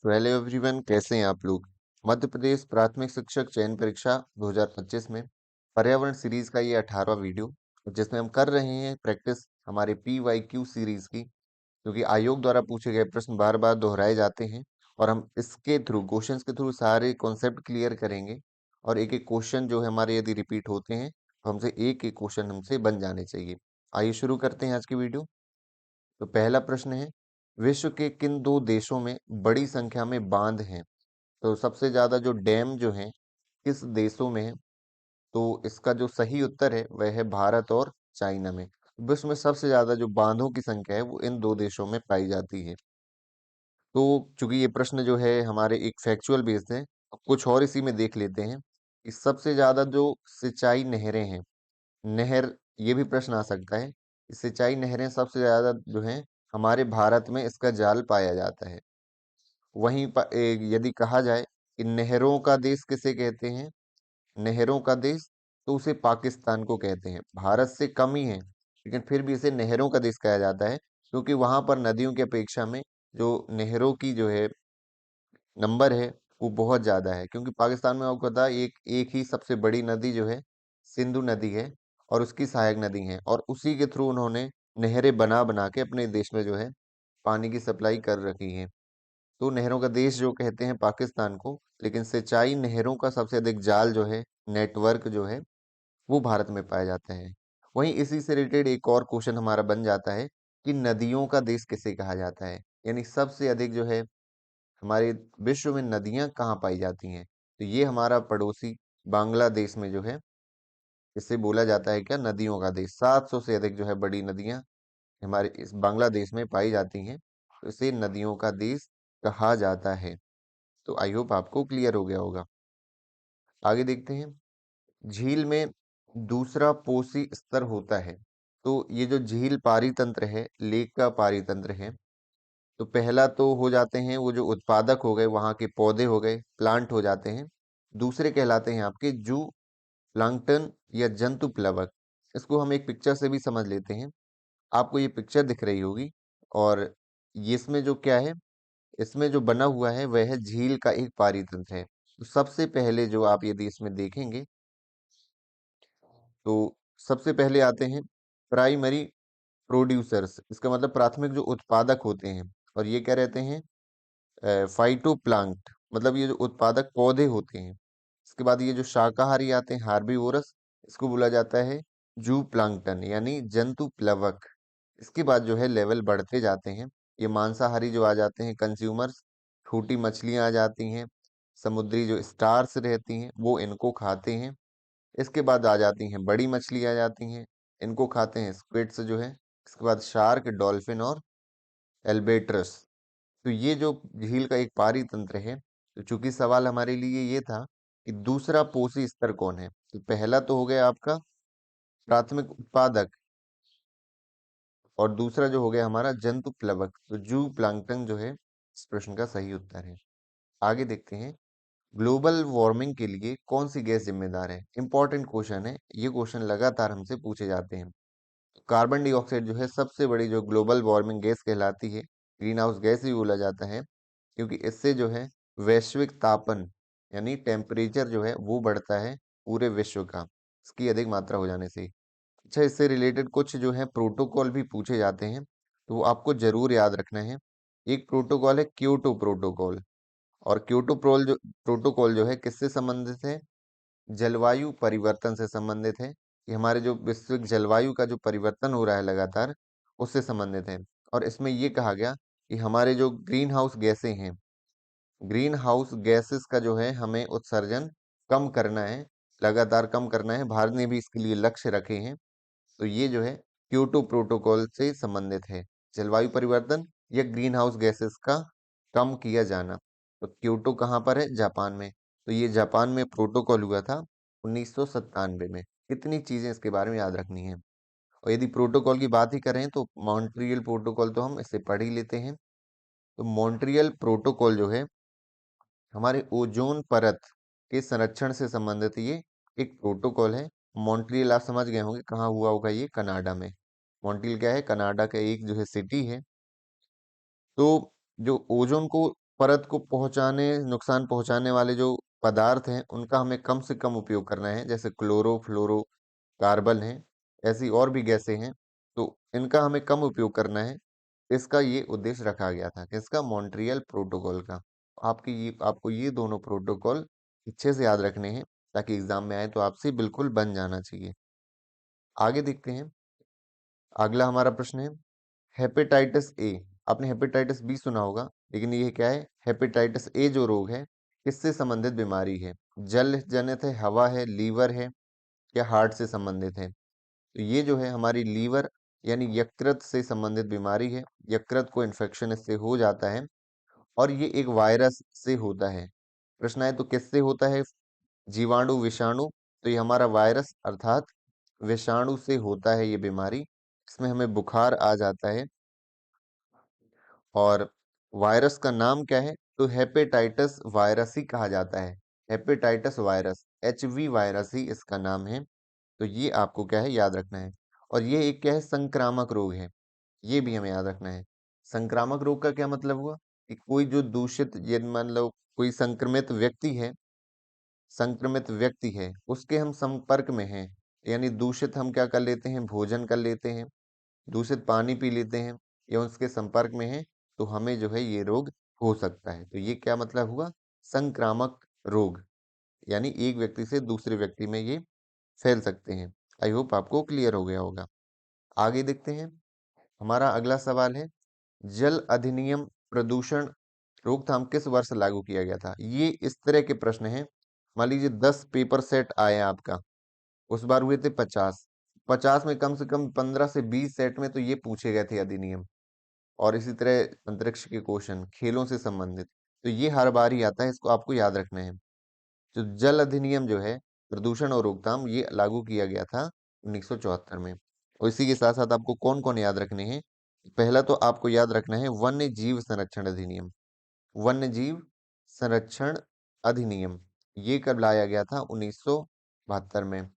तो hello everyone, कैसे हैं आप लोग। मध्य प्रदेश प्राथमिक शिक्षक चयन परीक्षा 2025 में पर्यावरण सीरीज का ये 18वां वीडियो, जिसमें हम कर रहे हैं प्रैक्टिस हमारे PYQ सीरीज की, क्योंकि आयोग द्वारा पूछे गए प्रश्न बार बार दोहराए जाते हैं और हम इसके थ्रू क्वेश्चंस के थ्रू सारे कॉन्सेप्ट क्लियर करेंगे। और एक एक क्वेश्चन जो है हमारे यदि रिपीट होते हैं तो हमसे एक एक क्वेश्चन हमसे बन जाने चाहिए। आइए शुरू करते हैं आज की वीडियो। तो पहला प्रश्न है, विश्व के किन दो देशों में बड़ी संख्या में बांध हैं। तो सबसे ज्यादा जो डैम जो हैं किस देशों में है। तो इसका जो सही उत्तर है वह है भारत और चाइना में। विश्व में सबसे ज्यादा जो बांधों की संख्या है वो इन दो देशों में पाई जाती है। तो चूंकि ये प्रश्न जो है हमारे एक फैक्चुअल बेस्ड है, कुछ और इसी में देख लेते हैं कि सबसे ज्यादा जो सिंचाई नहरें हैं, नहर, ये भी प्रश्न आ सकता है कि सिंचाई नहरें सबसे ज्यादा जो हैं हमारे भारत में इसका जाल पाया जाता है। वहीं पर यदि कहा जाए कि नहरों का देश किसे कहते हैं, नहरों का देश, तो उसे पाकिस्तान को कहते हैं। भारत से कम ही है लेकिन फिर भी इसे नहरों का देश कहा जाता है, क्योंकि वहां पर नदियों की अपेक्षा में जो नहरों की जो है नंबर है वो बहुत ज्यादा है। क्योंकि पाकिस्तान में आपको पता है एक एक ही सबसे बड़ी नदी जो है सिंधु नदी है और उसकी सहायक नदी है, और उसी के थ्रू उन्होंने नहरें बना बना के अपने देश में जो है पानी की सप्लाई कर रखी है। तो नहरों का देश जो कहते हैं पाकिस्तान को, लेकिन सिंचाई नहरों का सबसे अधिक जाल जो है, नेटवर्क जो है, वो भारत में पाया जाता है। वहीं इसी से रिलेटेड एक और क्वेश्चन हमारा बन जाता है कि नदियों का देश किसे कहा जाता है, यानी सबसे अधिक जो है हमारे विश्व में नदियां कहाँ पाई जाती हैं। तो ये हमारा पड़ोसी बांग्लादेश में जो है इसे बोला जाता है क्या, नदियों का देश। 700 से अधिक जो है बड़ी नदियां हमारे इस बांग्लादेश में पाई जाती हैं, तो इसे नदियों का देश कहा जाता है। तो आई होप आपको क्लियर हो गया होगा। आगे देखते हैं, झील में दूसरा पोषी स्तर होता है। तो ये जो झील पारितंत्र है, लेक का पारितंत्र है, तो पहला तो हो जाते हैं वो जो उत्पादक हो गए, वहां के पौधे हो गए, प्लांट हो जाते हैं। दूसरे कहलाते हैं आपके जू प्लांक्टन या जंतु प्लवक। इसको हम एक पिक्चर से भी समझ लेते हैं। आपको ये पिक्चर दिख रही होगी, और ये इसमें जो क्या है, इसमें जो बना हुआ है वह है झील का एक पारितंत्र है। तो सबसे पहले जो आप यदि इसमें देखेंगे तो सबसे पहले आते हैं प्राइमरी प्रोड्यूसर्स। इसका मतलब प्राथमिक जो उत्पादक होते हैं, और ये क्या रहते हैं, फाइटोप्लांक्ट, मतलब ये जो उत्पादक पौधे होते हैं। इसके बाद ये जो शाकाहारी आते हैं हार्बीवोरस, इसको बोला जाता है जू प्लांक्टन यानी जंतु प्लवक। इसके बाद जो है लेवल बढ़ते जाते हैं, ये मांसाहारी जो आ जाते हैं कंज्यूमर्स, छोटी मछलियां आ जाती हैं, समुद्री जो स्टार्स रहती हैं वो इनको खाते हैं। इसके बाद आ जाती हैं बड़ी मछली आ जाती हैं, इनको खाते हैं स्क्विड्स जो है। इसके बाद शार्क, डॉल्फिन और एल्बेट्रस। तो ये जो झील का एक पारितंत्र है। तो चूंकि सवाल हमारे लिए ये था कि दूसरा पोषी स्तर कौन है, तो पहला तो हो गया आपका प्राथमिक उत्पादक, और दूसरा जो हो गया हमारा जंतु प्लवक। तो जू प्लांक्टन जो है इस प्रश्न का सही उत्तर है। आगे देखते हैं, ग्लोबल वार्मिंग के लिए कौन सी गैस जिम्मेदार है। इंपॉर्टेंट क्वेश्चन है, ये क्वेश्चन लगातार हमसे पूछे जाते हैं। कार्बन डाइऑक्साइड जो है सबसे बड़ी जो ग्लोबल वार्मिंग गैस कहलाती है, ग्रीन हाउस गैस भी बोला जाता है, क्योंकि इससे जो है वैश्विक तापन यानी टेम्परेचर जो है वो बढ़ता है पूरे विश्व का, इसकी अधिक मात्रा हो जाने से। अच्छा, इससे रिलेटेड कुछ जो है प्रोटोकॉल भी पूछे जाते हैं, तो वो आपको जरूर याद रखना है। एक प्रोटोकॉल है क्योटो प्रोटोकॉल, और क्योटो प्रोटोकॉल जो है किससे संबंधित है, जलवायु परिवर्तन से संबंधित है। कि हमारे जो वैश्विक जलवायु का जो परिवर्तन हो रहा है लगातार, उससे संबंधित है। और इसमें ये कहा गया कि हमारे जो ग्रीन हाउस गैसें हैं, ग्रीन हाउस गैसेस का जो है हमें उत्सर्जन कम करना है, लगातार कम करना है। भारत ने भी इसके लिए लक्ष्य रखे हैं। तो ये जो है क्योटो प्रोटोकॉल से संबंधित है, जलवायु परिवर्तन या ग्रीन हाउस गैसेस का कम किया जाना। तो क्योटो कहाँ पर है, जापान में। तो ये जापान में प्रोटोकॉल हुआ था 1997 में। कितनी चीजें इसके बारे में याद रखनी है। और यदि प्रोटोकॉल की बात ही करें तो मॉन्ट्रियल प्रोटोकॉल तो हम इसे पढ़ ही लेते हैं। तो मॉन्ट्रियल प्रोटोकॉल जो है हमारे ओजोन परत के संरक्षण से संबंधित ये एक प्रोटोकॉल है। मॉन्ट्रियल आप समझ गए होंगे कहाँ हुआ होगा, ये कनाडा में। मॉन्ट्रियल क्या है, कनाडा का एक जो है सिटी है। तो जो ओजोन को परत को नुकसान पहुंचाने वाले जो पदार्थ हैं उनका हमें कम से कम उपयोग करना है, जैसे क्लोरो फ्लोरो कार्बन है, ऐसी और भी गैसें हैं, तो इनका हमें कम उपयोग करना है। इसका ये उद्देश्य रखा गया था, किसका? मॉन्ट्रियल प्रोटोकॉल का। आपको ये दोनों प्रोटोकॉल अच्छे से याद रखने हैं, ताकि एग्जाम में आए तो आपसे बिल्कुल बन जाना चाहिए। आगे देखते हैं। अगला हमारा प्रश्न है हेपेटाइटिस ए। आपने हेपेटाइटिस बी सुना होगा, लेकिन ये क्या है? हेपेटाइटिस ए जो रोग है, किससे संबंधित बीमारी है? जल जनित है, हवा है, लीवर है, या हार्ट से संबंधित है? तो ये जो है हमारी लीवर यानी यकृत से संबंधित बीमारी है। यकृत को इन्फेक्शन इससे हो जाता है, और ये एक वायरस से होता है। प्रश्न है तो किससे होता है? जीवाणु, विषाणु? तो ये हमारा वायरस अर्थात विषाणु से होता है ये बीमारी। इसमें हमें बुखार आ जाता है। और वायरस का नाम क्या है? तो हेपेटाइटिस वायरस ही कहा जाता है। हेपेटाइटिस वायरस, एचवी वायरस ही इसका नाम है। तो ये आपको क्या है? याद रखना है। और ये एक क्या है? संक्रामक रोग है। ये भी हमें याद रखना है। संक्रामक रोग का क्या मतलब हुआ? कि कोई जो दूषित, ये मान लो कोई संक्रमित व्यक्ति है, उसके हम संपर्क में हैं, यानी दूषित हम क्या कर लेते हैं? भोजन कर लेते हैं, दूषित पानी पी लेते हैं, या उसके संपर्क में हैं, तो हमें जो है ये रोग हो सकता है। तो ये क्या मतलब हुआ? संक्रामक रोग, यानी एक व्यक्ति से दूसरे व्यक्ति में ये फैल सकते हैं। आई होप आपको क्लियर हो गया होगा। आगे देखते हैं। हमारा अगला सवाल है जल अधिनियम प्रदूषण रोकथाम किस वर्ष लागू किया गया था? ये इस तरह के प्रश्न हैं। मान लीजिए 10 पेपर सेट आया आपका, उस बार हुए थे 50। 50 में कम से कम 15 से 20 सेट में तो ये पूछे गए थे अधिनियम। और इसी तरह अंतरिक्ष के क्वेश्चन, खेलों से संबंधित, तो ये हर बार ही आता है, इसको आपको याद रखना है। जो जल अधिनियम जो है प्रदूषण और रोकथाम, ये लागू किया गया था 1974 में। और इसी के साथ साथ आपको कौन कौन याद रखने हैं? पहला तो आपको याद रखना है वन्य जीव संरक्षण अधिनियम। वन्य जीव संरक्षण अधिनियम ये कब लाया गया था? 1972 में।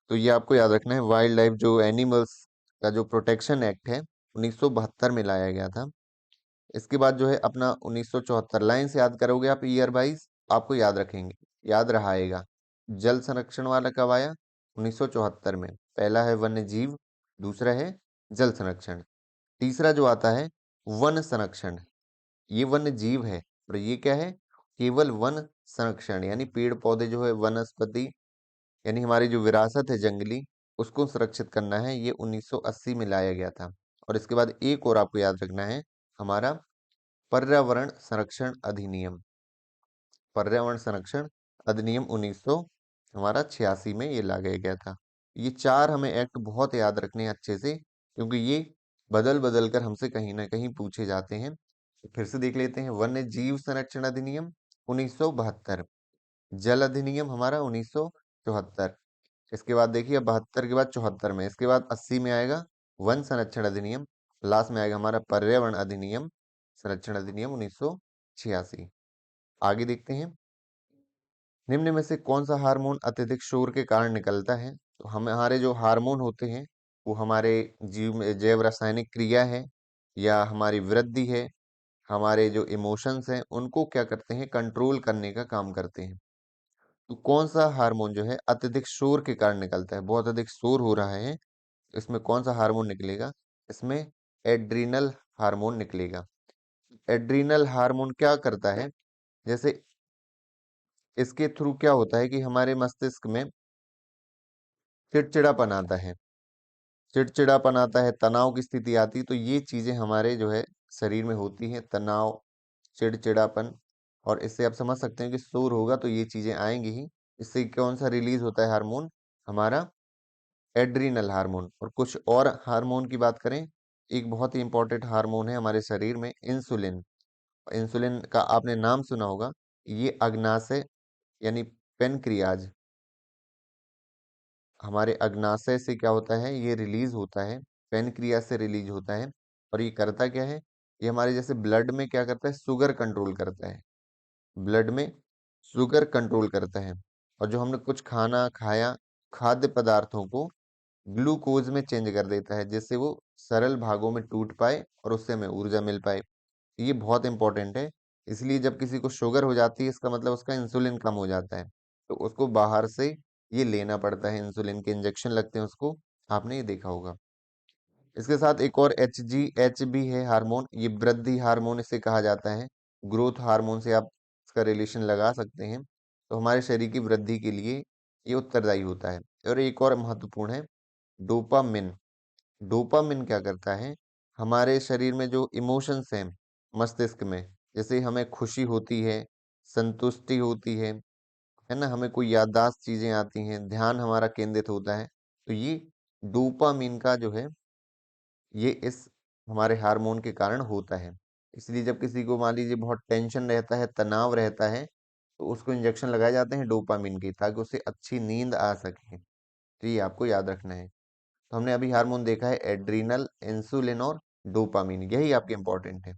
तो ये आपको याद रखना है। वाइल्ड लाइफ जो एनिमल्स का जो प्रोटेक्शन एक्ट है 1972 में लाया गया था। इसके बाद जो है अपना 1974 लाइन से याद करोगे आप, ईयर वाइज आपको याद रखेंगे, याद रहाएगा। जल संरक्षण वाला कब आया? 1974 में। पहला है वन्य जीव, दूसरा है जल संरक्षण, तीसरा जो आता है वन संरक्षण। ये वन्य जीव है, और ये क्या है? केवल वन संरक्षण, यानी पेड़ पौधे जो है वनस्पति, यानी हमारी जो विरासत है जंगली, उसको सुरक्षित करना है। ये 1980 में लाया गया था। और इसके बाद एक और आपको याद रखना है, हमारा पर्यावरण संरक्षण अधिनियम। पर्यावरण संरक्षण अधिनियम 1900 हमारा 86 में ये लाया गया था। ये चार हमें एक्ट बहुत याद रखने हैं अच्छे से, क्योंकि ये बदल बदल कर हमसे कहीं ना कहीं पूछे जाते हैं। तो फिर से देख लेते हैं। वन्य जीव संरक्षण अधिनियम 1972, जल अधिनियम हमारा 1974। इसके बाद देखिए 72 के बाद 74 में, इसके बाद 80 में आएगा वन संरक्षण अधिनियम, लास्ट में आएगा हमारा पर्यावरण अधिनियम संरक्षण अधिनियम 1986। आगे देखते हैं। निम्न में से कौन सा हार्मोन अत्यधिक शोर के कारण निकलता है? तो हमारे जो हार्मोन होते हैं वो हमारे जीव में जैव रासायनिक क्रिया है, या हमारी वृद्धि है, हमारे जो इमोशंस हैं उनको क्या करते हैं? कंट्रोल करने का काम करते हैं। तो कौन सा हार्मोन जो है अत्यधिक शोर के कारण निकलता है? बहुत अधिक शोर हो रहा है, इसमें कौन सा हार्मोन निकलेगा? इसमें एड्रिनल हार्मोन निकलेगा। एड्रिनल हार्मोन क्या करता है? जैसे इसके थ्रू क्या होता है कि हमारे मस्तिष्क में चिड़चिड़ापन आता है, चिड़चिड़ापन आता है, तनाव की स्थिति आती है। तो ये चीजें हमारे जो है शरीर में होती हैं, तनाव, चिड़चिड़ापन। और इससे आप समझ सकते हैं कि शोर होगा तो ये चीजें आएंगी ही। इससे कौन सा रिलीज होता है हार्मोन? हमारा एड्रिनल हार्मोन। और कुछ और हार्मोन की बात करें, एक बहुत ही इंपॉर्टेंट हार्मोन है हमारे शरीर में, इंसुलिन। इंसुलिन का आपने नाम सुना होगा। ये अग्नाशय यानी पेनक्रियाज, हमारे अग्नाशय से क्या होता है? ये रिलीज होता है, पेनक्रियाज से रिलीज होता है। और ये करता क्या है? ये हमारे जैसे ब्लड में क्या करता है? शुगर कंट्रोल करता है, ब्लड में शुगर कंट्रोल करता है। और जो हमने कुछ खाना खाया, खाद्य पदार्थों को ग्लूकोज में चेंज कर देता है, जिससे वो सरल भागों में टूट पाए और उससे हमें ऊर्जा मिल पाए। ये बहुत इंपॉर्टेंट है। इसलिए जब किसी को शुगर हो जाती है, इसका मतलब उसका इंसुलिन कम हो जाता है, तो उसको बाहर से ये लेना पड़ता है, इंसुलिन के इंजेक्शन लगते हैं उसको, आपने ये देखा होगा। इसके साथ एक और एच भी है हार्मोन, ये वृद्धि हार्मोन इसे कहा जाता है। ग्रोथ हार्मोन से आप इसका रिलेशन लगा सकते हैं। तो हमारे शरीर की वृद्धि के लिए ये उत्तरदायी होता है। और एक और महत्वपूर्ण है डोपामिन। डोपामिन क्या करता है, हमारे शरीर में जो इमोशंस हैं मस्तिष्क में, जैसे हमें खुशी होती है, संतुष्टि होती है ना, हमें कोई याददाश्त चीजें आती हैं, ध्यान हमारा केंद्रित होता है, तो ये डोपामिन का जो है ये इस हमारे हार्मोन के कारण होता है। इसलिए जब किसी को मान लीजिए बहुत टेंशन रहता है, तनाव रहता है, तो उसको इंजेक्शन लगाए जाते हैं डोपामिन के, ताकि उसे अच्छी नींद आ सके। तो ये आपको याद रखना है। तो हमने अभी हार्मोन देखा है एड्रीनल, इंसुलिन और डोपामिन, यही आपके इंपॉर्टेंट है।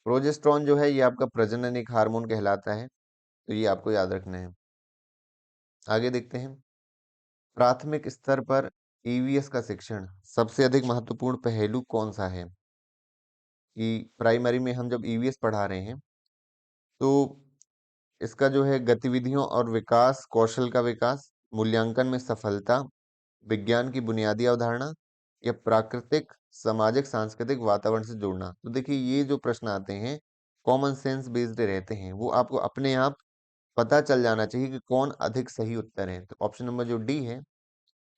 प्रोजेस्टेरॉन जो है ये आपका प्रजनन एक हार्मोन कहलाता है, तो ये आपको याद रखना है। आगे देखते हैं, प्राथमिक स्तर पर ईवीएस का शिक्षण सबसे अधिक महत्वपूर्ण पहलू कौन सा है? कि प्राइमरी में हम जब ईवीएस पढ़ा रहे हैं, तो इसका जो है गतिविधियों और विकास, कौशल का विकास, मूल्यांकन में सफलता, विज्ञान की बुनियादी अवधारणा, या प्राकृतिक, सामाजिक, सांस्कृतिक वातावरण से जोड़ना। तो देखिए ये जो प्रश्न आते हैं कॉमन सेंस बेस्ड रहते हैं, वो आपको अपने आप पता चल जाना चाहिए कि कौन अधिक सही उत्तर है। तो ऑप्शन नंबर जो डी है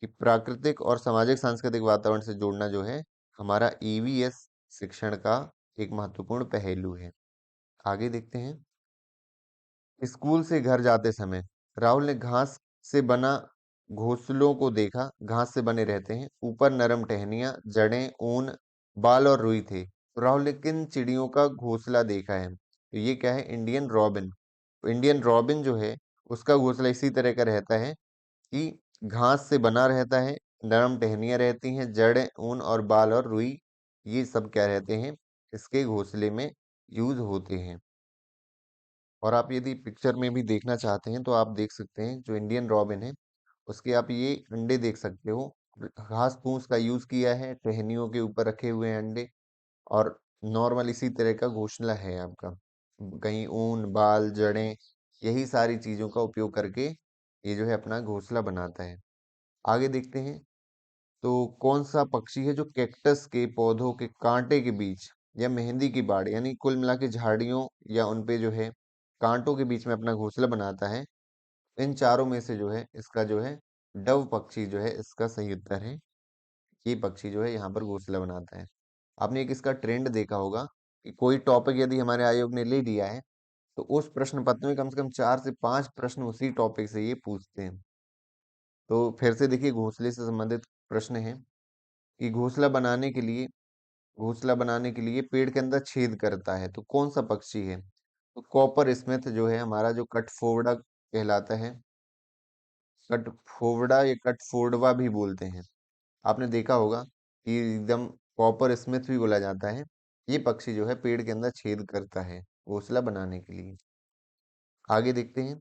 कि प्राकृतिक और सामाजिक सांस्कृतिक वातावरण से जोड़ना जो है हमारा ईवीएस शिक्षण का एक महत्वपूर्ण पहलू है। आगे देखते हैं, स्कूल से घर जाते समय राहुल ने घास से बना घोंसलों को देखा, घास से बने रहते हैं, ऊपर नरम टहनियां, जड़ें, ऊन, बाल और रुई थे। तो राहुल ने किन चिड़ियों का घोंसला देखा है? तो ये क्या है, इंडियन रॉबिन। तो इंडियन रॉबिन जो है उसका घोंसला इसी तरह का रहता है कि घास से बना रहता है, नरम टहनियां रहती हैं, जड़ें, ऊन और बाल और रुई, ये सब क्या रहते हैं, इसके घोंसले में यूज होते हैं। और आप यदि पिक्चर में भी देखना चाहते हैं तो आप देख सकते हैं, जो इंडियन रॉबिन है उसके आप ये अंडे देख सकते हो। घास फूस का यूज किया है, टहनियों के ऊपर रखे हुए हैं अंडे, और नॉर्मल इसी तरह का घोंसला है आपका। कहीं ऊन, बाल, जड़ें, यही सारी चीजों का उपयोग करके ये जो है अपना घोंसला बनाता है। आगे देखते हैं, तो कौन सा पक्षी है जो कैक्टस के पौधों के कांटे के बीच या मेहंदी की बाड़, यानी कुल मिला के झाड़ियों या उन पे जो है कांटों के बीच में अपना घोंसला बनाता है? इन चारों में से जो है इसका जो है डव पक्षी जो है इसका सही उत्तर है। ये पक्षी जो है यहाँ पर घोंसला बनाता है। आपने एक इसका ट्रेंड देखा होगा कि कोई टॉपिक यदि हमारे आयोग ने ले लिया है, तो उस प्रश्न पत्र में कम से कम 4 से 5 प्रश्न उसी टॉपिक से ये पूछते हैं। तो फिर से देखिए, घोंसले से संबंधित प्रश्न है कि घोंसला बनाने के लिए पेड़ के अंदर छेद करता है, तो कौन सा पक्षी है? तो कॉपर स्मिथ जो है हमारा, जो कटफोड़वा कहलाता है, कटफोड़वा या कटफोड़वा भी बोलते हैं, आपने देखा होगा कि एकदम कॉपर स्मिथ भी बोला जाता है। ये पक्षी जो है पेड़ के अंदर छेद करता है घोंसला बनाने के लिए। आगे देखते हैं,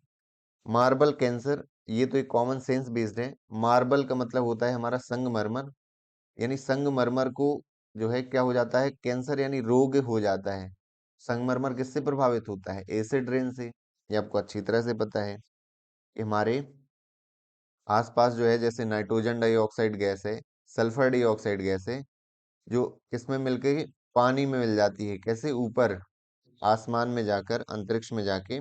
मार्बल कैंसर, ये तो एक कॉमन सेंस बेस्ड है। मार्बल का मतलब होता है हमारा संगमरमर, यानी संगमरमर को जो है क्या हो जाता है, कैंसर यानी रोग हो जाता है। संगमरमर किससे प्रभावित होता है? एसिड रेन से। ये आपको अच्छी तरह से पता है। ये हमारे आसपास जो है, जैसे नाइट्रोजन डाइऑक्साइड गैस है, सल्फर डाइऑक्साइड गैस है, जो किसमें मिलके पानी में मिल जाती है, कैसे? ऊपर आसमान में जाकर, अंतरिक्ष में जाके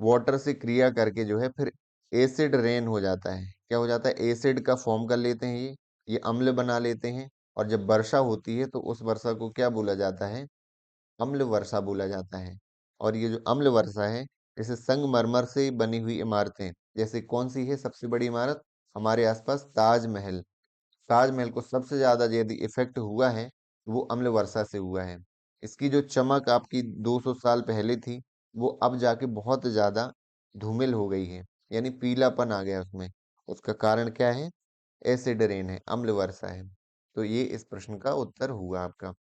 वाटर से क्रिया करके जो है फिर एसिड रेन हो जाता है। क्या हो जाता है? एसिड का फॉर्म कर लेते हैं ये अम्ल बना लेते हैं। और जब वर्षा होती है तो उस वर्षा को क्या बोला जाता है? अम्ल वर्षा बोला जाता है। और ये जो अम्ल वर्षा है, इसे संगमरमर से बनी हुई इमारतें, जैसे कौन सी है सबसे बड़ी इमारत हमारे आसपास? ताजमहल। ताजमहल को सबसे ज्यादा यदि इफेक्ट हुआ है वो अम्ल वर्षा से हुआ है। इसकी जो चमक आपकी 200 साल पहले थी, वो अब जाके बहुत ज्यादा धूमिल हो गई है, यानी पीलापन आ गया उसमें। उसका कारण क्या है? एसिड रेन है, अम्ल वर्षा है। तो ये इस प्रश्न का उत्तर हुआ आपका।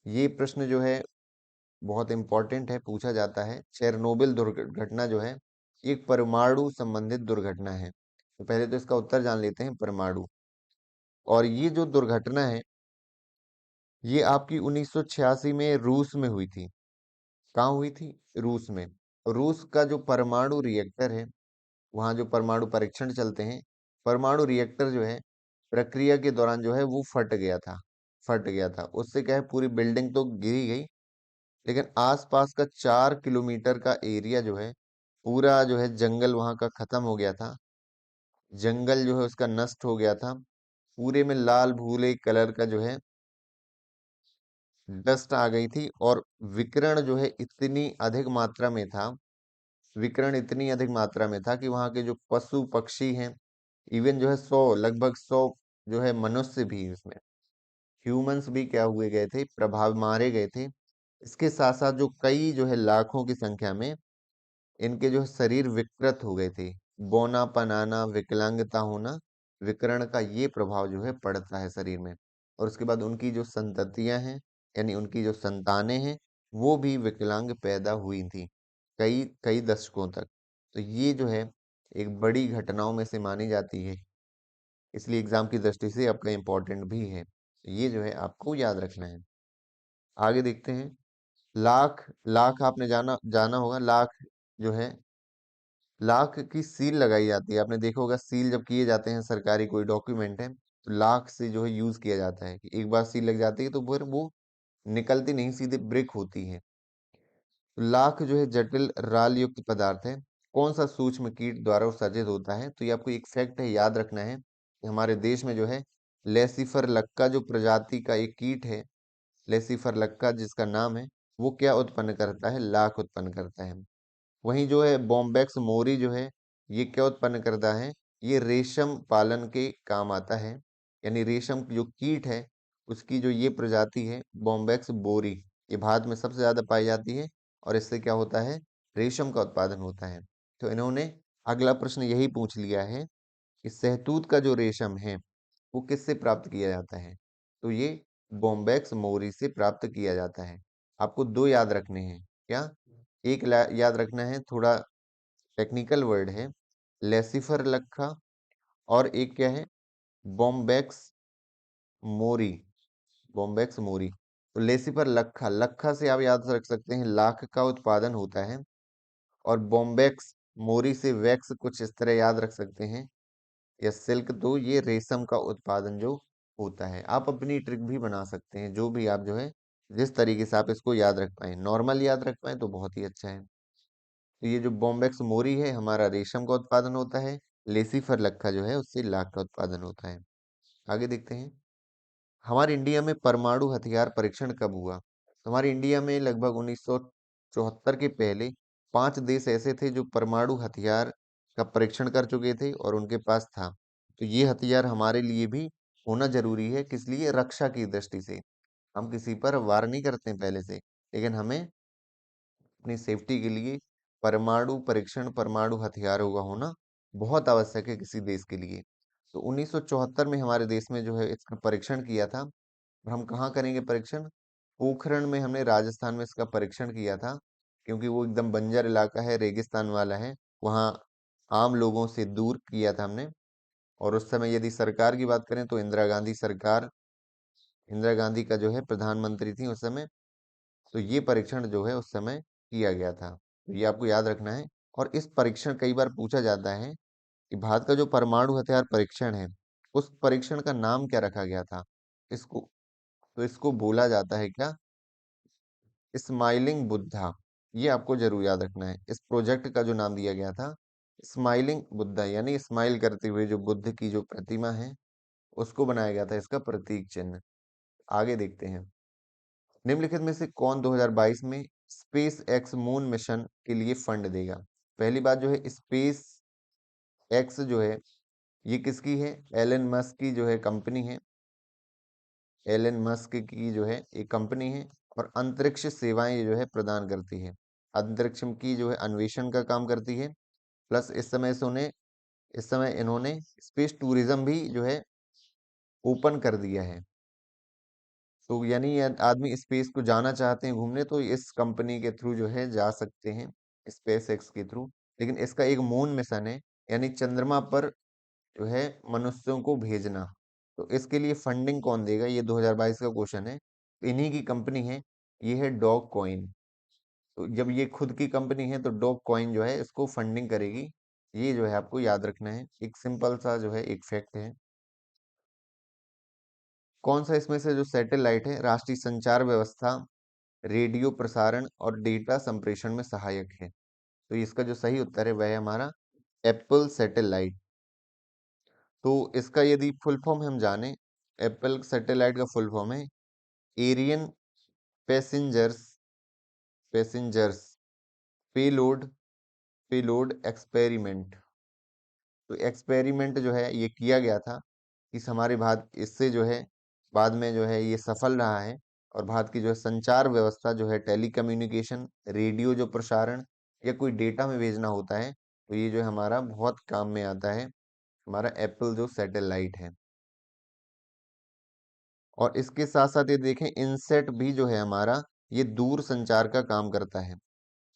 ये प्रश्न जो है बहुत इंपॉर्टेंट है, पूछा जाता है। चेरनोबिल दुर्घटना जो है ये एक परमाणु संबंधित दुर्घटना है। तो पहले तो इसका उत्तर जान लेते हैं, परमाणु। और ये जो दुर्घटना है ये आपकी 1986 में रूस में हुई थी। कहाँ हुई थी? रूस में। रूस का जो परमाणु रिएक्टर है, वहाँ जो परमाणु परीक्षण चलते हैं, परमाणु रिएक्टर जो है प्रक्रिया के दौरान जो है वो फट गया था। उससे क्या है, पूरी बिल्डिंग तो गिरी गई, लेकिन आसपास का 4 किलोमीटर का एरिया जो है, पूरा जो है जंगल वहाँ का खत्म हो गया था। जंगल जो है उसका नष्ट हो गया था। पूरे में लाल भूरे कलर का जो है डस्ट आ गई थी, और विकिरण जो है इतनी अधिक मात्रा में था, विकिरण इतनी अधिक मात्रा में था कि वहाँ के जो पशु पक्षी हैं, इवन जो है 100 लगभग 100 जो है मनुष्य भी इसमें, ह्यूमंस भी क्या हुए गए थे, प्रभाव मारे गए थे। इसके साथ साथ जो कई जो है लाखों की संख्या में इनके जो है शरीर विकृत हो गए थे। बौना पनाना, विकलांगता होना, विकिरण का ये प्रभाव जो है पड़ता है शरीर में। और उसके बाद उनकी जो संततियां हैं, यानी उनकी जो संतानें हैं, वो भी विकलांग पैदा हुई थी कई कई दशकों तक। तो ये जो है एक बड़ी घटनाओं में से मानी जाती है, इसलिए एग्जाम की दृष्टि से आपका इम्पोर्टेंट भी है। तो ये जो है आपको याद रखना है। आगे देखते हैं। लाख लाख आपने जाना जाना होगा। लाख जो है, लाख की सील लगाई जाती है। आपने देखा होगा, सील जब किए जाते हैं, सरकारी कोई डॉक्यूमेंट है, तो लाख से जो है यूज किया जाता है कि एक बार सील लग जाती है तो फिर वो निकलती नहीं, सीधे ब्रेक होती है। तो लाख जो है जटिल राल युक्त पदार्थ है। कौन सा सूक्ष्म कीट द्वारा उत्सर्जित होता है? तो ये आपको एक फैक्ट है, याद रखना है कि हमारे देश में जो है लेसिफर लक्का जो प्रजाति का एक कीट है, लेसिफर लक्का जिसका नाम है, वो क्या उत्पन्न करता है? लाख उत्पन्न करता है। वहीं जो है बॉम्बैक्स मोरी जो है, ये क्या उत्पन्न करता है? ये रेशम पालन के काम आता है। यानी रेशम जो कीट है, उसकी जो ये प्रजाति है बॉम्बैक्स बोरी, ये भारत में सबसे ज्यादा पाई जाती है, और इससे क्या होता है? रेशम का उत्पादन होता है। तो इन्होंने अगला प्रश्न यही पूछ लिया है कि शहतूत का जो रेशम है वो किससे प्राप्त किया जाता है? तो ये बॉम्बैक्स मोरी से प्राप्त किया जाता है। आपको दो याद रखने हैं। क्या? एक याद रखना है, थोड़ा टेक्निकल वर्ड है, लेसिफर लक्खा, और एक क्या है? Bombyx mori. Bombyx mori. तो लेसिफर लक्खा, लक्खा से आप याद रख सकते हैं लाख का उत्पादन होता है, और बॉम्बैक्स मोरी से वैक्स, कुछ इस तरह याद रख सकते हैं, या सिल्क, तो ये रेशम का उत्पादन जो होता है। आप अपनी ट्रिक भी बना सकते हैं, जो भी आप जो है जिस तरीके से आप इसको याद रख पाए, नॉर्मल याद रख पाए तो बहुत ही अच्छा है। तो ये जो बॉम्बैक्स मोरी है, हमारा रेशम का उत्पादन होता है। लेसिफर लक्खा जो है उससे लाख का उत्पादन होता है। आगे देखते हैं। हमारे इंडिया में परमाणु हथियार परीक्षण कब हुआ? तो हमारे इंडिया में लगभग 1974 के पहले 5 देश ऐसे थे जो परमाणु हथियार का परीक्षण कर चुके थे और उनके पास था। तो ये हथियार हमारे लिए भी होना जरूरी है। किस लिए? रक्षा की दृष्टि से। हम किसी पर वार नहीं करते हैं पहले से, लेकिन हमें अपनी सेफ्टी के लिए परमाणु परीक्षण, परमाणु हथियारों का होना बहुत आवश्यक है किसी देश के लिए। तो 1974 में हमारे देश में जो है इसका परीक्षण किया था। और हम कहाँ करेंगे परीक्षण? पोखरण में हमने, राजस्थान में इसका परीक्षण किया था, क्योंकि वो एकदम बंजर इलाका है, रेगिस्तान वाला है। वहाँ आम लोगों से दूर किया था हमने। और उस समय यदि सरकार की बात करें तो इंदिरा गांधी सरकार, इंदिरा गांधी का जो है प्रधानमंत्री थी उस समय। तो ये परीक्षण जो है उस समय किया गया था। तो ये आपको याद रखना है। और इस परीक्षण, कई बार पूछा जाता है कि भारत का जो परमाणु हथियार परीक्षण है, उस परीक्षण का नाम क्या रखा गया था? इसको, तो इसको बोला जाता है क्या? स्माइलिंग बुद्धा। ये आपको जरूर याद रखना है। इस प्रोजेक्ट का जो नाम दिया गया था स्माइलिंग बुद्धा, यानी स्माइल करते हुए जो बुद्ध की जो प्रतिमा है, उसको बनाया गया था इसका प्रतीक चिन्ह। आगे देखते हैं। निम्नलिखित में से कौन 2022 में स्पेस एक्स मून मिशन के लिए फंड देगा? पहली बात जो है, स्पेस एक्स जो है ये किसकी है? एलन मस्क की जो है कंपनी है। एलन मस्क की जो है एक कंपनी है, और अंतरिक्ष सेवाएं ये जो है प्रदान करती है। अंतरिक्ष की जो है अन्वेषण का काम करती है। प्लस इस समय इन्होंने स्पेस टूरिज्म भी जो है ओपन कर दिया है। तो यानी आदमी स्पेस को जाना चाहते हैं घूमने, तो इस कंपनी के थ्रू जो है जा सकते हैं, स्पेस एक्स के थ्रू। लेकिन इसका एक मून मिशन है, यानी चंद्रमा पर जो है मनुष्यों को भेजना। तो इसके लिए फंडिंग कौन देगा? ये 2022 का क्वेश्चन है। इन्हीं की कंपनी है, ये है डॉग कॉइन। तो जब ये खुद की कंपनी है तो डॉग कॉइन जो है इसको फंडिंग करेगी। ये जो है आपको याद रखना है, एक सिंपल सा जो है एक फैक्ट है। कौन सा इसमें से जो सैटेलाइट है राष्ट्रीय संचार व्यवस्था, रेडियो प्रसारण और डेटा संप्रेषण में सहायक है? तो इसका जो सही उत्तर है वह है हमारा एप्पल सैटेलाइट। तो इसका यदि फुल फॉर्म हम जाने, एप्पल सैटेलाइट का फुल फॉर्म है Ariane passengers passengers payload payload experiment. तो एक्सपेरिमेंट जो है ये किया गया था, इस हमारे भारत इससे जो है बाद में जो है ये सफल रहा है। और भारत की जो है संचार व्यवस्था जो है टेलीकम्युनिकेशन, रेडियो जो प्रसारण या कोई डेटा में भेजना होता है, तो ये जो है हमारा बहुत काम में आता है, हमारा एप्पल जो सैटेलाइट है। और इसके साथ साथ ये देखें इनसेट भी जो है हमारा, ये दूर संचार का काम करता है।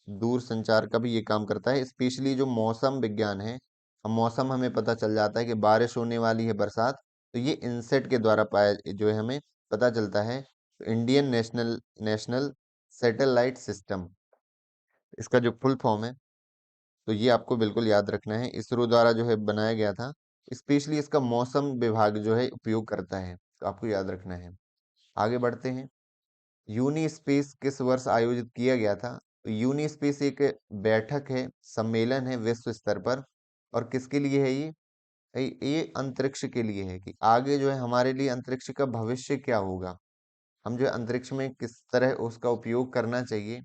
दूर संचार का भी ये काम करता है, स्पेशली जो मौसम विज्ञान है। अब मौसम हमें पता चल जाता है कि बारिश होने वाली है, बरसात, तो ये इनसेट के द्वारा पाया जो है हमें पता चलता है। तो Indian national national satellite system, इसका जो फुल फॉर्म है, तो ये आपको बिल्कुल याद रखना है, इसरो द्वारा जो है बनाया गया था। स्पेशली इसका मौसम विभाग जो है उपयोग करता है, तो आपको याद रखना है। आगे बढ़ते हैं। यूनी स्पेस किस वर्ष आयोजित किया गया था? तो यूनी स्पेस एक बैठक है, सम्मेलन है विश्व स्तर पर। और किसके लिए है ये? ये अंतरिक्ष के लिए है कि आगे जो है हमारे लिए अंतरिक्ष का भविष्य क्या होगा, हम जो है अंतरिक्ष में किस तरह उसका उपयोग करना चाहिए।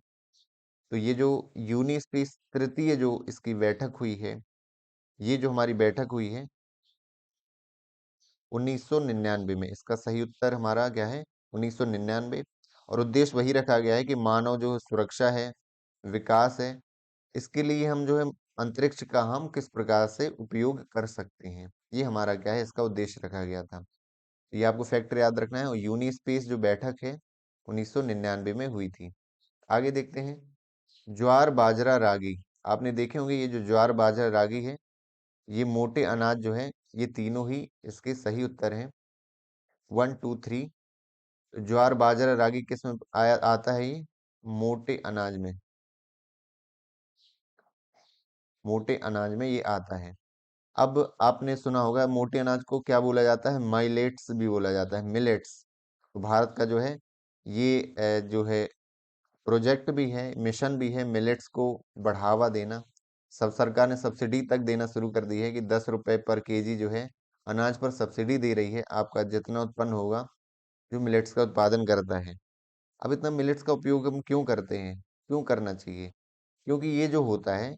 तो ये जो यूनी स्पेस तृतीय जो इसकी बैठक हुई है, ये जो हमारी बैठक हुई है 1999 में, इसका सही उत्तर हमारा क्या है? 1999। और उद्देश्य वही रखा गया है कि मानव जो सुरक्षा है, विकास है, इसके लिए हम जो है अंतरिक्ष का हम किस प्रकार से उपयोग कर सकते हैं, ये हमारा क्या है, इसका उद्देश्य रखा गया था। तो ये आपको फैक्टर याद रखना है, और यूनी स्पेस जो बैठक है 1999 में हुई थी। आगे देखते हैं। ज्वार बाजरा रागी, आपने देखे होंगे ये जो ज्वार बाजरा रागी है, ये मोटे अनाज जो है, ये तीनों ही इसके सही उत्तर हैं। 1 2 3। ज्वार बाजरा रागी किस में आया आता है? ये मोटे अनाज में, मोटे अनाज में ये आता है। अब आपने सुना होगा मोटे अनाज को क्या बोला जाता है? माइलेट्स भी बोला जाता है, मिलेट्स। तो भारत का जो है ये जो है प्रोजेक्ट भी है, मिशन भी है, मिलेट्स को बढ़ावा देना। सब सरकार ने सब्सिडी तक देना शुरू कर दी है कि 10 रुपए पर केजी जो है अनाज पर सब्सिडी दे रही है, आपका जितना उत्पन्न होगा जो मिलेट्स का उत्पादन करता है। अब इतना मिलेट्स का उपयोग हम क्यों करते हैं, क्यों करना चाहिए? क्योंकि ये जो होता है,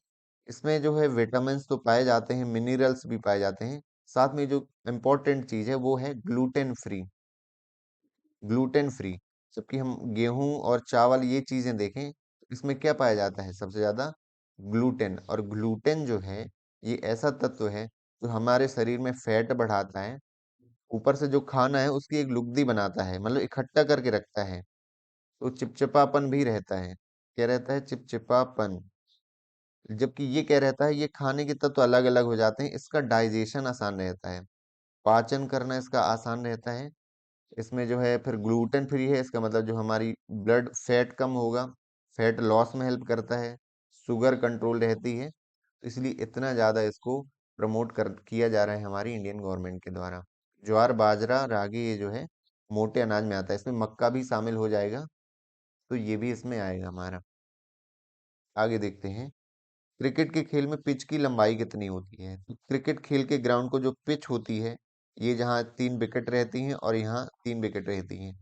इसमें जो है विटामिन्स तो पाए जाते हैं, मिनरल्स भी पाए जाते हैं, साथ में जो इम्पोर्टेंट चीज है वो है ग्लूटेन फ्री। Gluten free. जबकि हम गेहूं और चावल ये चीजें देखें, तो इसमें क्या पाया जाता है सबसे ज्यादा? ग्लूटेन। और ग्लूटेन जो है ये ऐसा तत्व है जो हमारे शरीर में फैट बढ़ाता है, ऊपर से जो खाना है उसकी एक लुगदी बनाता है, मतलब इकट्ठा करके रखता है। तो चिपचिपापन भी रहता है। क्या रहता है? चिपचिपापन। जबकि ये क्या रहता है, ये खाने के तत्व अलग अलग हो जाते हैं, इसका डाइजेशन आसान रहता है, पाचन करना इसका आसान रहता है। इसमें जो है फिर ग्लूटेन फ्री है, इसका मतलब जो हमारी ब्लड फैट कम होगा, फैट लॉस में हेल्प करता है, शुगर कंट्रोल रहती है। तो इसलिए इतना ज़्यादा इसको प्रमोट कर किया जा रहा है हमारी इंडियन गवर्नमेंट के द्वारा। ज्वार बाजरा रागी ये जो है मोटे अनाज में आता है, इसमें मक्का भी शामिल हो जाएगा, तो ये भी इसमें आएगा हमारा। आगे देखते हैं। क्रिकेट के खेल में पिच की लंबाई कितनी होती है? तो क्रिकेट खेल के ग्राउंड को जो पिच होती है, ये जहाँ 3 विकेट रहती हैं और यहाँ 3 विकेट रहती हैं,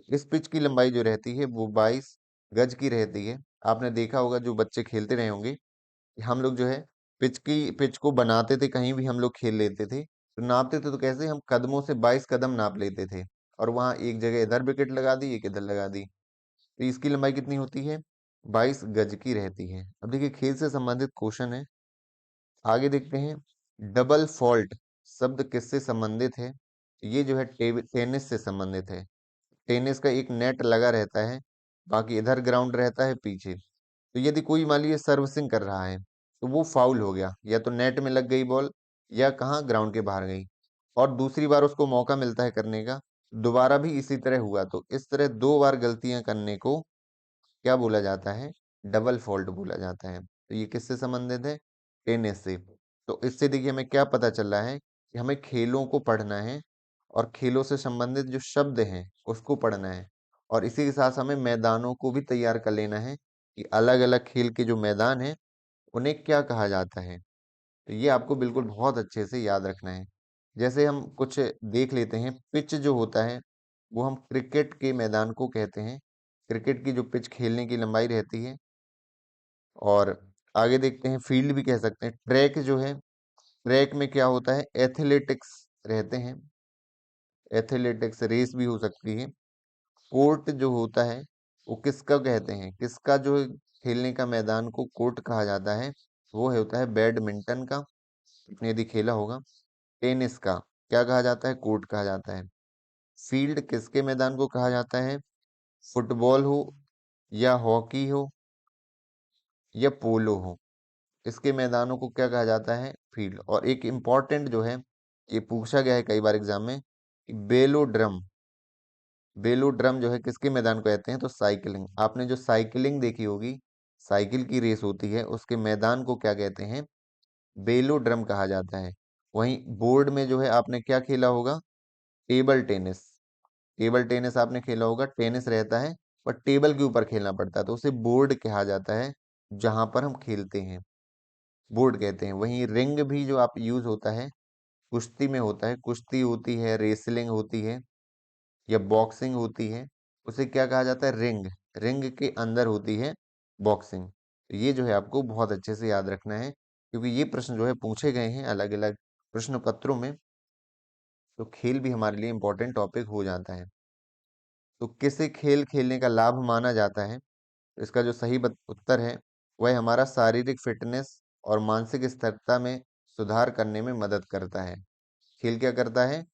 इस पिच की लंबाई जो रहती है वो 22 गज की रहती है। आपने देखा होगा जो बच्चे खेलते रहे होंगे, कि हम लोग जो है पिच को बनाते थे, कहीं भी हम लोग खेल लेते थे, तो नापते थे तो कैसे? हम कदमों से 22 कदम नाप लेते थे, और वहां एक जगह इधर विकेट लगा दी, एक इधर लगा दी। तो इसकी लंबाई कितनी होती है? 22 गज की रहती है। अब देखिए खेल से संबंधित क्वेश्चन है, आगे देखते हैं। डबल फॉल्ट शब्द किससे संबंधित है? ये जो है टेनिस से संबंधित है। टेनिस का एक नेट लगा रहता है, बाकी इधर ग्राउंड रहता है पीछे। तो यदि कोई मान लीजिए सर्विसिंग कर रहा है, तो वो फाउल हो गया, या तो नेट में लग गई बॉल, या कहाँ ग्राउंड के बाहर गई, और दूसरी बार उसको मौका मिलता है करने का, दोबारा भी इसी तरह हुआ तो इस तरह 2 बार गलतियां करने को क्या बोला जाता है? डबल फॉल्ट बोला जाता है। तो ये किससे संबंधित है? टेनिस से। तो इससे देखिए हमें क्या पता चल रहा है कि हमें खेलों को पढ़ना है और खेलों से संबंधित जो शब्द हैं उसको पढ़ना है और इसी के साथ हमें मैदानों को भी तैयार कर लेना है कि अलग-अलग खेल के जो मैदान हैं उन्हें क्या कहा जाता है। तो ये आपको बिल्कुल बहुत अच्छे से याद रखना है। जैसे हम कुछ देख लेते हैं, पिच जो होता है वो हम क्रिकेट के मैदान को कहते हैं। क्रिकेट की जो पिच खेलने की लंबाई रहती है और आगे देखते हैं फील्ड भी कह सकते हैं। ट्रैक जो है, ट्रैक में क्या होता है? एथलेटिक्स रहते हैं। एथलेटिक्स रेस भी हो सकती है। कोर्ट जो होता है वो किसका कहते हैं? किसका जो खेलने का मैदान को कोर्ट कहा जाता है? वो होता है बैडमिंटन का। आपने यदि खेला होगा। टेनिस का क्या कहा जाता है? कोर्ट कहा जाता है। फील्ड किसके मैदान को कहा जाता है? फुटबॉल हो या हॉकी हो या पोलो हो, इसके मैदानों को क्या कहा जाता है? फील्ड। और एक इम्पॉर्टेंट जो है, ये पूछा गया है कई बार एग्जाम में कि बेलोड्रम, बेलोड्रम जो है किसके मैदान को कहते हैं? तो साइकिलिंग। आपने जो साइकिलिंग देखी होगी, साइकिल की रेस होती है, उसके मैदान को क्या कहते हैं? बेलोड्रम कहा जाता है। वहीं बोर्ड में जो है आपने क्या खेला होगा? Table tennis. टेबल टेनिस आपने खेला होगा। टेनिस रहता है पर टेबल के ऊपर खेलना पड़ता है तो उसे बोर्ड कहा जाता है जहां पर हम खेलते हैं, बोर्ड कहते हैं। वहीं रिंग भी जो आप यूज होता है कुश्ती में होता है। कुश्ती होती है, रेसलिंग होती है या बॉक्सिंग होती है, उसे क्या कहा जाता है? रिंग। रिंग के अंदर होती है बॉक्सिंग। तो ये जो है आपको बहुत अच्छे से याद रखना है क्योंकि ये प्रश्न जो है पूछे गए हैं अलग अलग प्रश्न पत्रों में। तो खेल भी हमारे लिए इम्पोर्टेंट टॉपिक हो जाता है। तो किसे खेल खेलने का लाभ माना जाता है? तो इसका जो सही उत्तर है वह हमारा शारीरिक फिटनेस और मानसिक स्थिरता में सुधार करने में मदद करता है। खेल क्या करता है?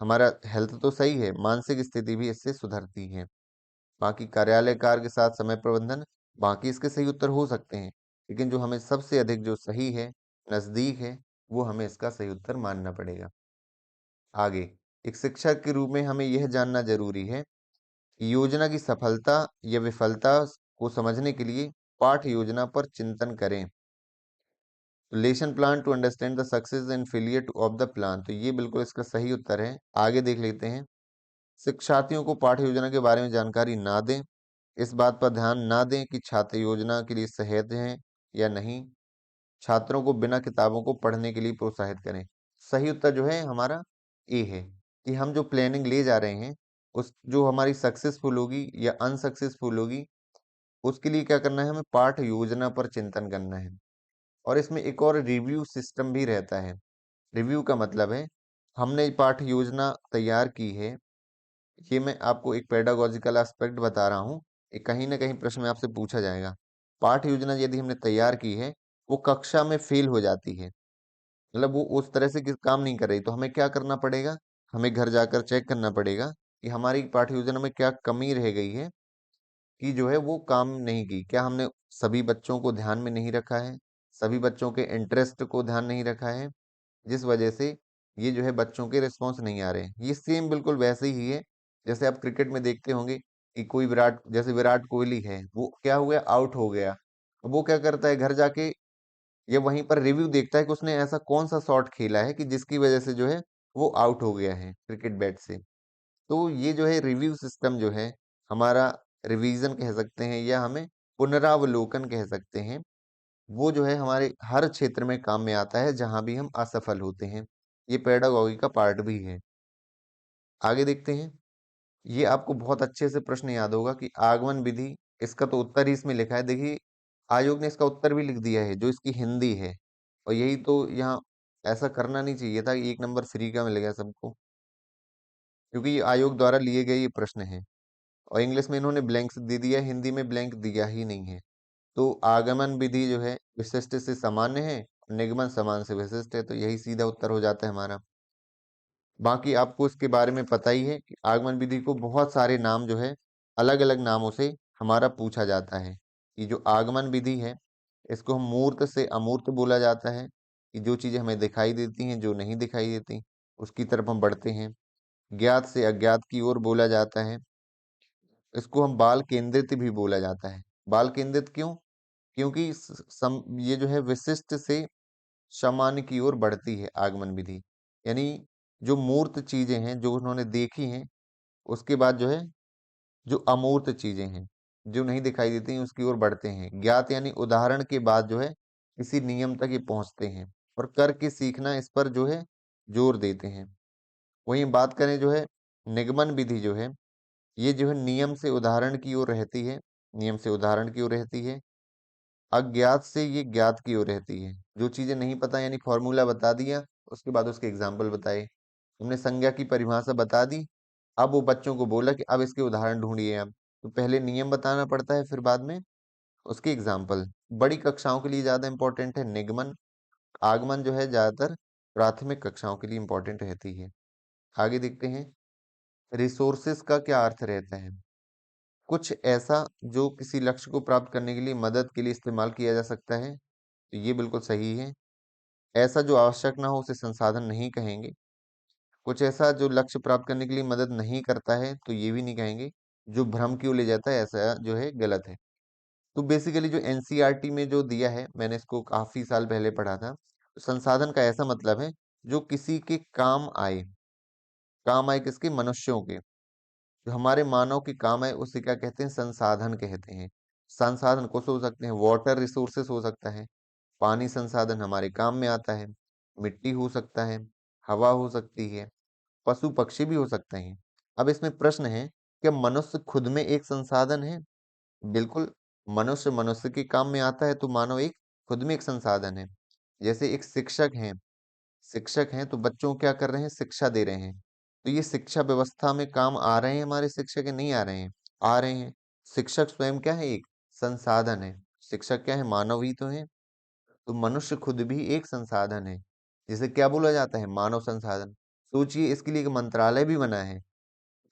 हमारा हेल्थ तो सही है, मानसिक स्थिति भी इससे सुधरती है। बाकी कार्यालय कार्य के साथ समय प्रबंधन, बाकी इसके सही उत्तर हो सकते हैं, लेकिन जो हमें सबसे अधिक जो सही है, नजदीक है, वो हमें इसका सही उत्तर मानना पड़ेगा। आगे, एक शिक्षक के रूप में हमें यह जानना जरूरी है कि योजना की सफलता या विफलता को समझने के लिए पाठ योजना पर चिंतन करें। Lesson plan to understand the success and failure of the plan, तो ये बिल्कुल इसका सही उत्तर है। आगे देख लेते हैं। शिक्षार्थियों को पाठ्य योजना के बारे में जानकारी ना दें। इस बात पर ध्यान ना दें कि छात्र योजना के लिए सहज हैं या नहीं। छात्रों को बिना किताबों को पढ़ने के लिए प्रोत्साहित करें। सही उत्तर जो है हमारा ए है कि हम जो प्लानिंग ले जा रहे हैं उस जो हमारी सक्सेसफुल होगी या अनसक्सेसफुल होगी उसके लिए क्या करना है? हमें पाठ योजना पर चिंतन करना है। और इसमें एक और रिव्यू सिस्टम भी रहता है। रिव्यू का मतलब है हमने पाठ योजना तैयार की है, ये मैं आपको एक पेडागोजिकल एस्पेक्ट बता रहा हूँ। ये कहीं ना कहीं प्रश्न में आपसे पूछा जाएगा। पाठ योजना यदि हमने तैयार की है वो कक्षा में फेल हो जाती है, मतलब वो उस तरह से काम नहीं कर रही, तो हमें क्या करना पड़ेगा? हमें घर जाकर चेक करना पड़ेगा कि हमारी पाठ योजना में क्या कमी रह गई है कि जो है वो काम नहीं की। क्या हमने सभी बच्चों को ध्यान में नहीं रखा है? सभी बच्चों के इंटरेस्ट को ध्यान नहीं रखा है, जिस वजह से ये जो है बच्चों के रिस्पॉन्स नहीं आ रहे हैं। ये सेम बिल्कुल वैसे ही है जैसे आप क्रिकेट में देखते होंगे कि कोई जैसे विराट कोहली है, वो क्या हुआ? आउट हो गया। अब वो क्या करता है? घर जाके ये वहीं पर रिव्यू देखता है कि उसने ऐसा कौन सा शॉट खेला है कि जिसकी वजह से जो है वो आउट हो गया है क्रिकेट बैट से। तो ये जो है रिव्यू सिस्टम जो है हमारा, रिवीजन कह सकते हैं या हमें पुनरावलोकन कह सकते हैं, वो जो है हमारे हर क्षेत्र में काम में आता है जहां भी हम असफल होते हैं। ये पेडागॉजी का पार्ट भी है। आगे देखते हैं। ये आपको बहुत अच्छे से प्रश्न याद होगा कि आगमन विधि, इसका तो उत्तर ही इसमें लिखा है। देखिए आयोग ने इसका उत्तर भी लिख दिया है जो इसकी हिंदी है, और यही तो यहाँ ऐसा करना नहीं चाहिए था कि 1 नंबर फ्री का मिल गया सबको, क्योंकि ये आयोग द्वारा लिए गए ये प्रश्न है और इंग्लिश में इन्होंने ब्लैंक्स दे दिया, हिंदी में ब्लैंक दिया ही नहीं है। तो आगमन विधि जो है विशिष्ट से सामान्य है, निगमन समान से विशिष्ट है, तो यही सीधा उत्तर हो जाता है हमारा। बाकी आपको इसके बारे में पता ही है कि आगमन विधि को बहुत सारे नाम जो है अलग अलग नामों से हमारा पूछा जाता है। कि जो आगमन विधि है इसको हम मूर्त से अमूर्त बोला जाता है कि जो चीजें हमें दिखाई देती हैं, जो नहीं दिखाई देती उसकी तरफ हम बढ़ते हैं। ज्ञात से अज्ञात की ओर बोला जाता है। इसको हम बाल केंद्रित भी बोला जाता है। बाल केंद्रित क्यों? क्योंकि ये जो है विशिष्ट से सामान्य की ओर बढ़ती है आगमन विधि। यानी जो मूर्त चीजें हैं जो उन्होंने देखी हैं, उसके बाद जो है जो अमूर्त चीजें हैं जो नहीं दिखाई देती हैं उसकी ओर बढ़ते हैं। ज्ञात यानी उदाहरण के बाद जो है किसी नियम तक ये पहुंचते हैं, और करके सीखना इस पर जो है जोर देते हैं। वहीं बात करें जो है निगमन विधि जो है, ये जो है नियम से उदाहरण की ओर रहती है। नियम से उदाहरण की ओर रहती है। अज्ञात से ये ज्ञात की ओर रहती है। जो चीजें नहीं पता यानी फॉर्मूला बता दिया, उसके बाद उसके एग्जाम्पल बताए। हमने संज्ञा की परिभाषा बता दी, अब वो बच्चों को बोला कि अब इसके उदाहरण ढूंढिए आप। तो पहले नियम बताना पड़ता है, फिर बाद में उसके एग्जाम्पल। बड़ी कक्षाओं के लिए ज्यादा इंपॉर्टेंट है निगमन। आगमन जो है ज्यादातर प्राथमिक कक्षाओं के लिए इंपॉर्टेंट रहती है। आगे देखते हैं, रिसोर्सेस का क्या अर्थ रहता है। कुछ ऐसा जो किसी लक्ष्य को प्राप्त करने के लिए मदद के लिए इस्तेमाल किया जा सकता है, तो ये बिल्कुल सही है। ऐसा जो आवश्यक ना हो उसे संसाधन नहीं कहेंगे। कुछ ऐसा जो लक्ष्य प्राप्त करने के लिए मदद नहीं करता है, तो ये भी नहीं कहेंगे। जो भ्रम की ओर ले जाता है ऐसा जो है गलत है। तो बेसिकली जो एनसीईआरटी में जो दिया है, मैंने इसको काफी साल पहले पढ़ा था। तो संसाधन का ऐसा मतलब है जो किसी के काम आए। काम आए किसके? मनुष्यों के। जो हमारे मानव के काम आए उसे क्या कहते हैं? संसाधन कहते हैं। संसाधन कुछ हो सकते हैं, वाटर रिसोर्सेस हो सकता है, पानी संसाधन हमारे काम में आता है, मिट्टी हो सकता है, हवा हो सकती है, पशु पक्षी भी हो सकते हैं। अब इसमें प्रश्न है, क्या मनुष्य खुद में एक संसाधन है? बिल्कुल। मनुष्य मनुष्य के काम में आता है, तो मानव एक खुद में एक संसाधन है। जैसे एक शिक्षक हैं तो बच्चों को क्या कर रहे हैं? शिक्षा दे रहे हैं। तो ये शिक्षा व्यवस्था में काम आ रहे हैं हमारे शिक्षक, या नहीं आ रहे हैं? आ रहे हैं। शिक्षक स्वयं क्या है? एक संसाधन है। शिक्षक क्या है? मानव ही तो है। तो मनुष्य खुद भी एक संसाधन है, जिसे क्या बोला जाता है? मानव संसाधन। सोचिए, इसके लिए एक मंत्रालय भी बना है।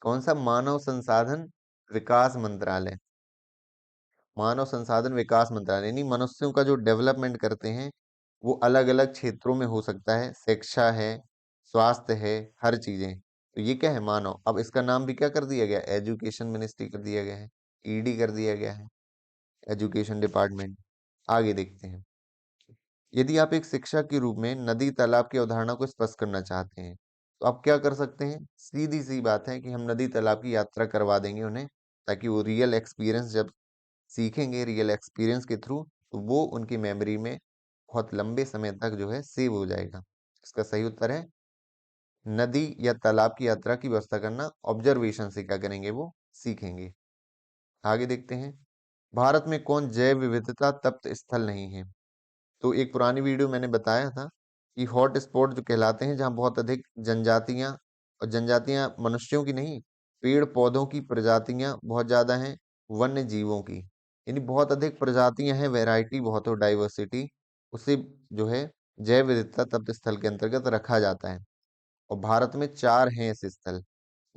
कौन सा? मानव संसाधन विकास मंत्रालय। मानव संसाधन विकास मंत्रालय यानी मनुष्यों का जो डेवलपमेंट करते हैं, वो अलग अलग क्षेत्रों में हो सकता है। शिक्षा है, स्वास्थ्य है, हर चीजें। तो ये क्या है? मानव। अब इसका नाम भी क्या कर दिया गया? एजुकेशन मिनिस्ट्री कर दिया गया है, ईडी कर दिया गया है, एजुकेशन डिपार्टमेंट। आगे देखते हैं, यदि आप एक शिक्षक के रूप में नदी तालाब की अवधारणा को स्पष्ट करना चाहते हैं, तो आप क्या कर सकते हैं? सीधी सी बात है कि हम नदी तालाब की यात्रा करवा देंगे उन्हें, ताकि वो रियल एक्सपीरियंस जब सीखेंगे, रियल एक्सपीरियंस के थ्रू, तो वो उनकी मेमोरी में बहुत लंबे समय तक जो है सेव हो जाएगा। इसका सही उत्तर है नदी या तालाब की यात्रा की व्यवस्था करना। ऑब्जर्वेशन से क्या करेंगे? वो सीखेंगे। आगे देखते हैं, भारत में कौन जैव विविधता तप्त स्थल नहीं है? तो एक पुरानी वीडियो मैंने बताया था कि हॉट स्पॉट जो कहलाते हैं, जहाँ बहुत अधिक जनजातियां, और जनजातियां मनुष्यों की नहीं, पेड़ पौधों की प्रजातियां बहुत ज्यादा हैं, वन्य जीवों की। यानी बहुत अधिक प्रजातियां हैं, वैरायटी बहुत हो, डाइवर्सिटी, उसे जो है जैव विविधता तप्त स्थल के अंतर्गत रखा जाता है। और भारत में 4 हैं ऐसे स्थल: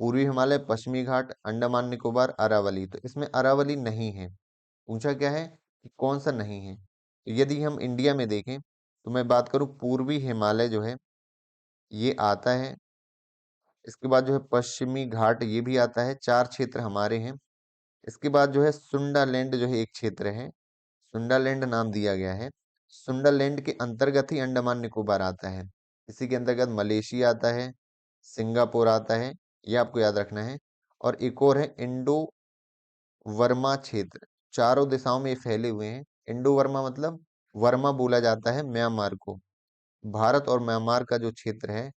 पूर्वी हिमालय, पश्चिमी घाट, अंडमान निकोबार, अरावली। तो इसमें अरावली नहीं है। पूछा क्या है कि कौन सा नहीं है? तो यदि हम इंडिया में देखें, तो मैं बात करूं, पूर्वी हिमालय जो है ये आता है। इसके बाद जो है पश्चिमी घाट ये भी आता है। 4 क्षेत्र हमारे हैं। इसके बाद जो है सुंडालैंड जो है एक क्षेत्र है, सुंडालैंड नाम दिया गया है। सुंडालैंड के अंतर्गत ही अंडमान निकोबार आता है। इसी के अंतर्गत मलेशिया आता है, सिंगापुर आता है, ये आपको याद रखना है। और एक और है इंडो वर्मा क्षेत्र। चारों दिशाओं में ये फैले हुए हैं। इंडो वर्मा मतलब वर्मा बोला जाता है म्यांमार को। भारत और म्यांमार का जो क्षेत्र है,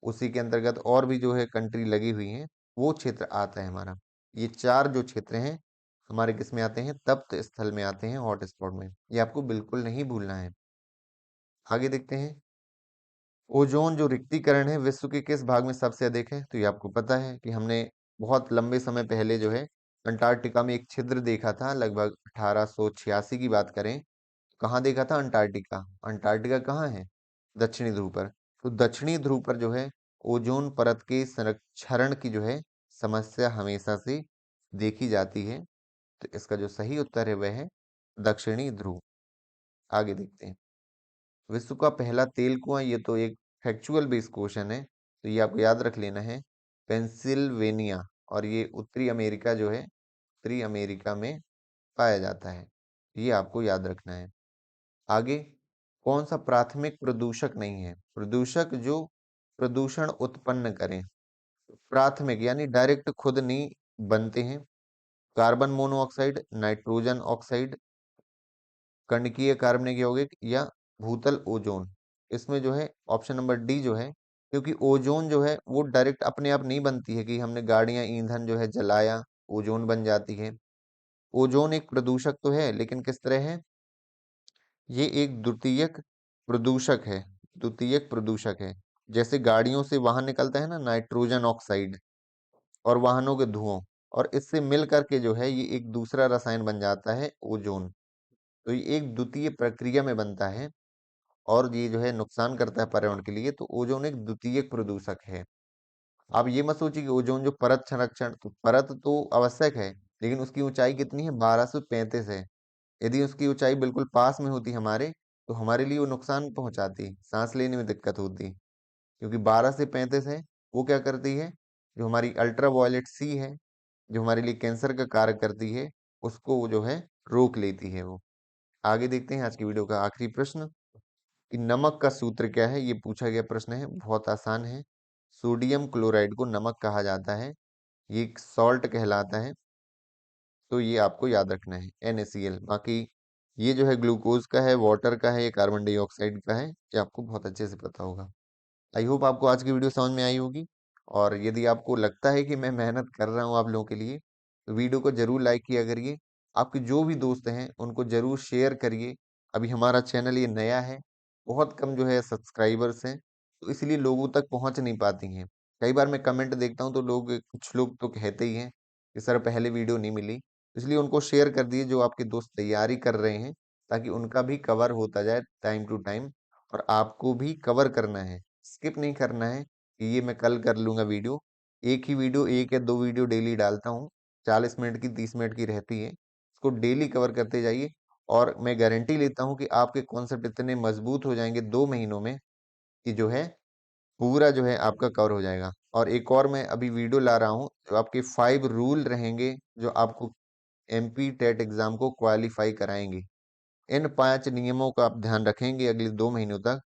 उसी के अंतर्गत और भी जो है कंट्री लगी हुई हैं, वो क्षेत्र आता है हमारा। ये 4 जो क्षेत्र हैं हमारे किस में आते हैं? तप्त स्थल में आते हैं, हॉट स्पॉट में। ये आपको बिल्कुल नहीं भूलना है। आगे देखते हैं, ओजोन जो रिक्तीकरण है विश्व के किस भाग में सबसे अधिक है? तो ये आपको पता है कि हमने बहुत लंबे समय पहले जो है अंटार्कटिका में एक छिद्र देखा था, लगभग 1886 की बात करें। कहाँ देखा था? अंटार्कटिका। अंटार्कटिका कहाँ है? दक्षिणी ध्रुव पर। तो दक्षिणी ध्रुव पर जो है ओजोन परत के संरक्षण की जो है समस्या हमेशा से देखी जाती है। तो इसका जो सही उत्तर है वह है दक्षिणी ध्रुव। आगे देखते हैं, विश्व का पहला तेल कुआं, ये तो एक फैक्चुअल बेस्ड क्वेश्चन है, तो ये आपको याद रख लेना है। पेंसिल्वेनिया, और ये उत्तरी अमेरिका जो है, उत्तरी अमेरिका में पाया जाता है। ये आपको याद रखना है। आगे, कौन सा प्राथमिक प्रदूषक नहीं है? प्रदूषक जो प्रदूषण उत्पन्न करें, प्राथमिक यानी डायरेक्ट खुद नहीं बनते हैं। कार्बन मोनोऑक्साइड, नाइट्रोजन ऑक्साइड, कणकीय कार्बनिक यौगिक या भूतल ओजोन। इसमें जो है ऑप्शन नंबर डी जो है, क्योंकि ओजोन जो है वो डायरेक्ट अपने आप नहीं बनती है कि हमने गाड़ियां ईंधन जो है जलाया, ओजोन बन जाती है। ओजोन एक प्रदूषक तो है, लेकिन किस तरह है? ये एक द्वितीयक प्रदूषक है। द्वितीयक प्रदूषक है। जैसे गाड़ियों से वाहन निकलता है ना नाइट्रोजन ऑक्साइड, और वाहनों के धुओं, और इससे मिल करके जो है ये एक दूसरा रसायन बन जाता है ओजोन। तो ये एक द्वितीय प्रक्रिया में बनता है, और ये जो है नुकसान करता है पर्यावरण के लिए। तो ओजोन एक द्वितीयक प्रदूषक है। आप ये मत सोचिए कि ओजोन जो परत संरक्षण, तो परत तो आवश्यक है, लेकिन उसकी ऊंचाई कितनी है? 1235 है। यदि उसकी ऊंचाई बिल्कुल पास में होती हमारे, तो हमारे लिए वो नुकसान पहुंचाती, सांस लेने में दिक्कत होती। क्योंकि 12 से 35 है, वो क्या करती है? जो हमारी अल्ट्रा वायलेट सी है, जो हमारे लिए कैंसर का कार्य करती है, उसको वो जो है रोक लेती है वो। आगे देखते हैं आज की वीडियो का आखिरी प्रश्न, कि नमक का सूत्र क्या है? ये पूछा गया प्रश्न है, बहुत आसान है। सोडियम क्लोराइड को नमक कहा जाता है, ये एक सॉल्ट कहलाता है। तो ये आपको याद रखना है, NaCl। बाकी ये जो है ग्लूकोज का है, वाटर का है, ये कार्बन डाइऑक्साइड का है, ये आपको बहुत अच्छे से पता होगा। आई होप आपको आज की वीडियो समझ में आई होगी। और यदि आपको लगता है कि मैं मेहनत कर रहा हूँ आप लोगों के लिए, तो वीडियो को जरूर लाइक किया करिए। आपके जो भी दोस्त हैं उनको जरूर शेयर करिए। अभी हमारा चैनल ये नया है, बहुत कम जो है सब्सक्राइबर्स हैं, तो इसलिए लोगों तक पहुंच नहीं पाती हैं। कई बार मैं कमेंट देखता हूँ तो कुछ लोग तो कहते ही हैं कि सर पहले वीडियो नहीं मिली। इसलिए उनको शेयर कर दिए जो आपके दोस्त तैयारी कर रहे हैं, ताकि उनका भी कवर होता जाए टाइम टू टाइम। और आपको भी कवर करना है, स्किप नहीं करना है कि ये मैं कल कर लूंगा वीडियो। एक ही वीडियो, एक या दो वीडियो डेली डालता हूँ, 40 मिनट की, 30 मिनट की रहती है। इसको डेली कवर करते जाइए, और मैं गारंटी लेता हूँ कि आपके कॉन्सेप्ट इतने मजबूत हो जाएंगे 2 महीनों में, कि जो है पूरा जो है आपका कवर हो जाएगा। और एक और मैं अभी वीडियो ला रहा हूँ, जो आपके 5 रूल रहेंगे, जो आपको MP टेट एग्जाम को क्वालिफाई कराएंगे। इन 5 नियमों का आप ध्यान रखेंगे अगले 2 महीनों तक,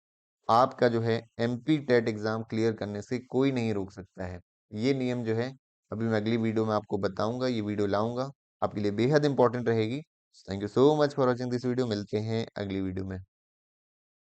आपका जो है MP टेट एग्जाम क्लियर करने से कोई नहीं रोक सकता है। ये नियम जो है अभी मैं अगली वीडियो में आपको बताऊंगा, ये वीडियो लाऊंगा, आपके लिए बेहद इंपॉर्टेंट रहेगी। Thank you so much for watching this video. मिलते हैं अगली वीडियो में।